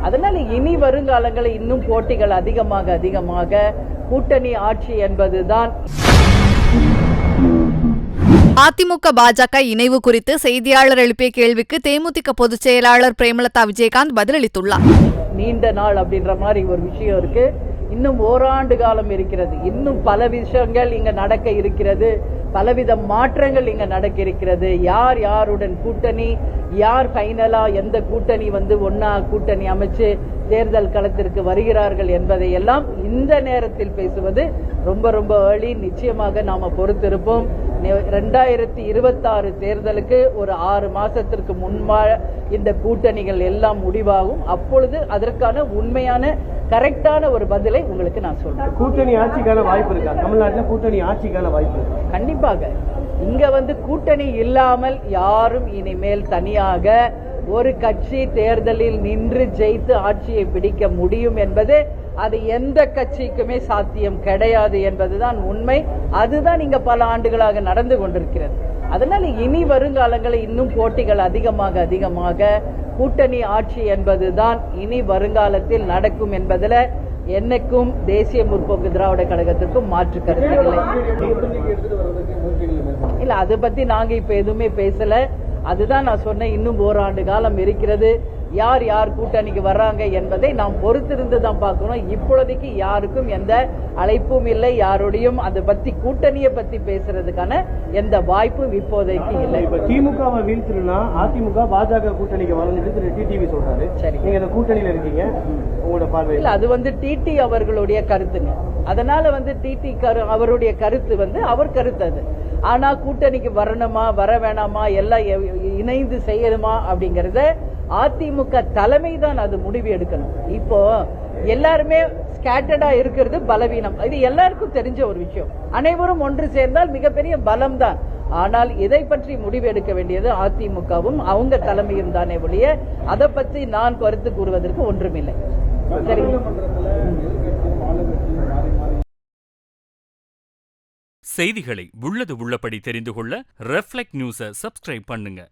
அதனால இனி வருங்காலங்களில் இன்னும் போட்டிகள் அதிகமாக கூட்டணி ஆட்சி என்பதுதான். அதிமுக பாஜக இணைவு குறித்து செய்தியாளர் எழுப்பிய கேள்விக்கு தேமுதிக பொதுச் செயலாளர் பிரேமலதா விஜயகாந்த் பதிலளித்துள்ளார். நீண்ட நாள் அப்படின்ற மாதிரி ஒரு விஷயம் இருக்கு. இன்னும் ஓராண்டு காலம் இருக்கிறது. இன்னும் பல விஷயங்கள் இங்க நடக்க இருக்கிறது. பலவித மாற்றங்கள் இங்க நடக்க இருக்கிறது. யார் யாருடன் கூட்டணி, யார் ஃபைனலா எந்த கூட்டணி ஒன்னா கூட்டணி அமைச்சு தேர்தல் களத்திற்கு வருகிறார்கள் என்பதை எல்லாம் இந்த நேரத்தில் பேசுவது ரொம்ப ரொம்ப ஏர்லி. நிச்சயமாக நாம பொறுத்திருப்போம். 2026 தேர்தலுக்கு ஒரு 6 மாசத்திற்கு முன்பா இந்த கூட்டணிகள் எல்லாம் முடிவாகும். அப்பொழுது அதற்கான உண்மையான கரெக்டான ஒரு பதிலை உங்களுக்கு நான் சொல்றேன். கூட்டணி ஆட்சிக்கான வாய்ப்பு இருக்கா? தமிழ்நாட்டில் கூட்டணி ஆட்சிக்கான வாய்ப்பு கண்டிப்பாக. இங்க கூட்டணி இல்லாமல் யாரும் இனிமேல் தனியாக ஒரு கட்சி தேர்தலில் நின்று ஜெயித்து ஆட்சியை பிடிக்க முடியும் என்பது அது எந்த கட்சிக்குமே சாத்தியம் கிடையாது என்பதுதான் உண்மை. அதுதான் இங்க பல ஆண்டுகளாக நடந்து கொண்டிருக்கிறது. அதனால இனி வருங்காலங்களில் இன்னும் போட்டிகள் அதிகமாக கூட்டணி ஆட்சி என்பதுதான் இனி வருங்காலத்தில் நடக்கும் என்பதில் என்னைக்கும் தேசிய முற்போக்கு திராவிட கழகத்திற்கும் மாற்று கருத்து இல்லை. இல்ல, அதை பத்தி நாங்க இப்ப எதுவுமே பேசல. அதுதான் நான் சொன்னேன், இன்னும் ஓராண்டு காலம் இருக்கிறது. யார் யார் கூட்டணிக்கு வர்றாங்க என்பதை நாம் பொறுத்திருந்து தான் பார்க்கணும். இப்பொழுதைக்கு யாருக்கும் எந்த அழைப்பும் இல்லை. யாருடையும் அதை பத்தி கூட்டணியை பத்தி பேசுறதுக்கான எந்த வாய்ப்பும் இப்போதைக்கு இல்லை. திமுகவை வீழ்த்தினா அதிமுக பாஜக கூட்டணிக்கு வரணும்னு டிடிவி சொல்றாரு. சரி, நீங்க இந்த கூட்டணியில இருக்கீங்க, உங்களோட பார்வை இல்ல. அது டிடி அவர்களுடைய கருத்துங்க. அதனால டிடி அவருடைய கருத்து அவர் கருத்து அது. ஆனா கூட்டணிக்கு வரணுமா வர வேணாமா எல்லாம் இணைந்து செய்யணுமா அப்படிங்கறத அதிமுக தலைமை தான் அது முடிவு எடுக்கணும். இப்போ எல்லாருமே ஸ்கேட்டர்டா இருக்கிறது பலவீனம். இது எல்லாருக்கும் தெரிஞ்ச ஒரு விஷயம். அனைவரும் ஒன்று சேர்ந்தால் மிகப்பெரிய பலம் தான். ஆனால் இதை பற்றி முடிவு எடுக்க வேண்டியது அதிமுகவும் அவங்க தலைமையும் தானே ஒழிய அதை பற்றி நான் கருத்து கூறுவதற்கு ஒன்றுமில்லை. சரி, செய்திகளை உள்ளது உள்ளபடி தெரிந்து கொள்ள ரெஃப்ளெக்ட் நியூஸை சப்ஸ்கிரைப் பண்ணுங்க.